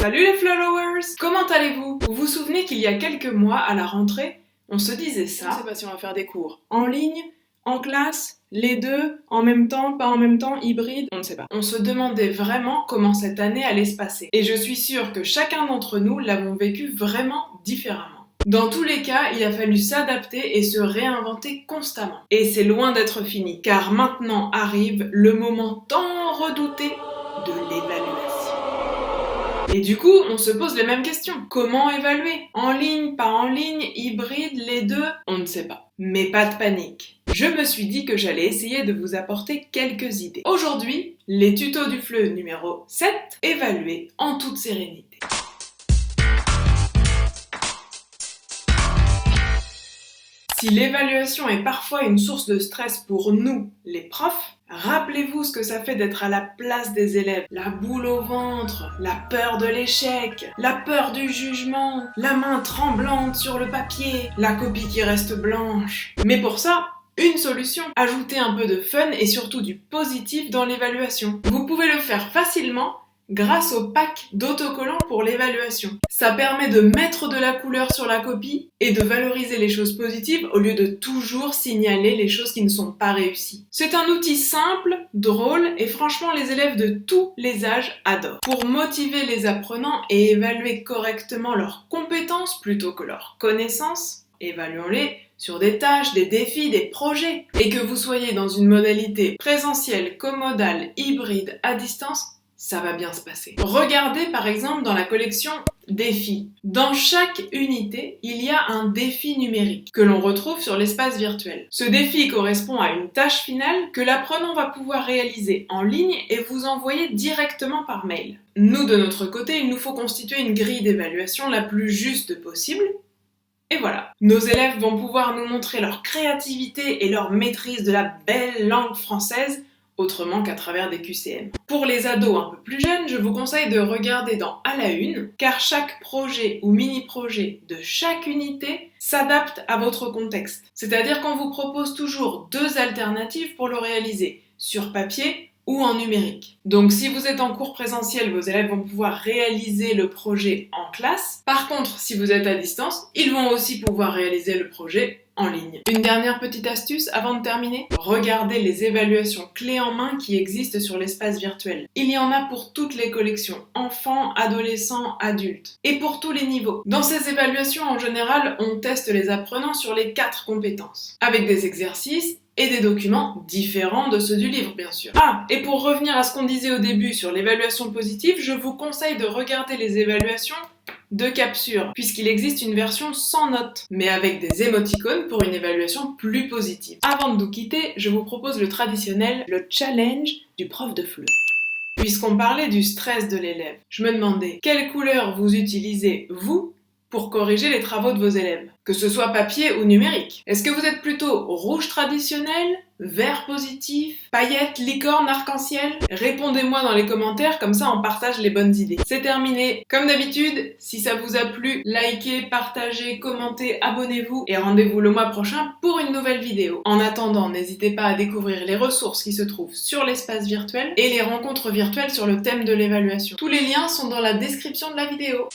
Salut les followers! Comment allez-vous? Vous vous souvenez qu'il y a quelques mois, à la rentrée, on se disait ça? On ne sait pas si on va faire des cours en ligne, en classe, les deux, en même temps, pas en même temps, hybride, on ne sait pas. On se demandait vraiment comment cette année allait se passer. Et je suis sûre que chacun d'entre nous l'avons vécu vraiment différemment. Dans tous les cas, il a fallu s'adapter et se réinventer constamment. Et c'est loin d'être fini, car maintenant arrive le moment tant redouté de l'évaluation. Et du coup, on se pose les mêmes questions. Comment évaluer? En ligne, pas en ligne, hybride, les deux? On ne sait pas. Mais pas de panique. Je me suis dit que j'allais essayer de vous apporter quelques idées. Aujourd'hui, les tutos du FLE numéro 7, évaluer en toute sérénité. Si l'évaluation est parfois une source de stress pour nous, les profs, rappelez-vous ce que ça fait d'être à la place des élèves. La boule au ventre, la peur de l'échec, la peur du jugement, la main tremblante sur le papier, la copie qui reste blanche. Mais pour ça, une solution, ajouter un peu de fun et surtout du positif dans l'évaluation. Vous pouvez le faire facilement grâce au pack d'autocollants pour l'évaluation. Ça permet de mettre de la couleur sur la copie et de valoriser les choses positives au lieu de toujours signaler les choses qui ne sont pas réussies. C'est un outil simple, drôle et franchement les élèves de tous les âges adorent. Pour motiver les apprenants et évaluer correctement leurs compétences plutôt que leurs connaissances, évaluons-les sur des tâches, des défis, des projets. Et que vous soyez dans une modalité présentielle, commodale, hybride, à distance, ça va bien se passer. Regardez par exemple dans la collection défis. Dans chaque unité, il y a un défi numérique que l'on retrouve sur l'espace virtuel. Ce défi correspond à une tâche finale que l'apprenant va pouvoir réaliser en ligne et vous envoyer directement par mail. Nous, de notre côté, il nous faut constituer une grille d'évaluation la plus juste possible. Et voilà, nos élèves vont pouvoir nous montrer leur créativité et leur maîtrise de la belle langue française autrement qu'à travers des QCM. Pour les ados un peu plus jeunes, je vous conseille de regarder dans À la Une, car chaque projet ou mini-projet de chaque unité s'adapte à votre contexte. C'est-à-dire qu'on vous propose toujours deux alternatives pour le réaliser, sur papier ou en numérique. Donc si vous êtes en cours présentiel, vos élèves vont pouvoir réaliser le projet en classe. Par contre, si vous êtes à distance, ils vont aussi pouvoir réaliser le projet en ligne. Une dernière petite astuce avant de terminer, regardez les évaluations clés en main qui existent sur l'espace virtuel. Il y en a pour toutes les collections, enfants, adolescents, adultes, et pour tous les niveaux. Dans ces évaluations, en général, on teste les apprenants sur les 4 compétences, avec des exercices et des documents différents de ceux du livre, bien sûr. Ah, et pour revenir à ce qu'on disait au début sur l'évaluation positive, je vous conseille de regarder les évaluations de Capsure, puisqu'il existe une version sans notes, mais avec des émoticônes pour une évaluation plus positive. Avant de nous quitter, je vous propose le traditionnel, le challenge du prof de FLE. Puisqu'on parlait du stress de l'élève, je me demandais quelle couleur vous utilisez, vous, pour corriger les travaux de vos élèves, que ce soit papier ou numérique. Est-ce que vous êtes plutôt rouge traditionnel, vert positif, paillettes, licorne, arc-en-ciel? Répondez-moi dans les commentaires, comme ça on partage les bonnes idées. C'est terminé. Comme d'habitude, si ça vous a plu, likez, partagez, commentez, abonnez-vous et rendez-vous le mois prochain pour une nouvelle vidéo. En attendant, n'hésitez pas à découvrir les ressources qui se trouvent sur l'espace virtuel et les rencontres virtuelles sur le thème de l'évaluation. Tous les liens sont dans la description de la vidéo.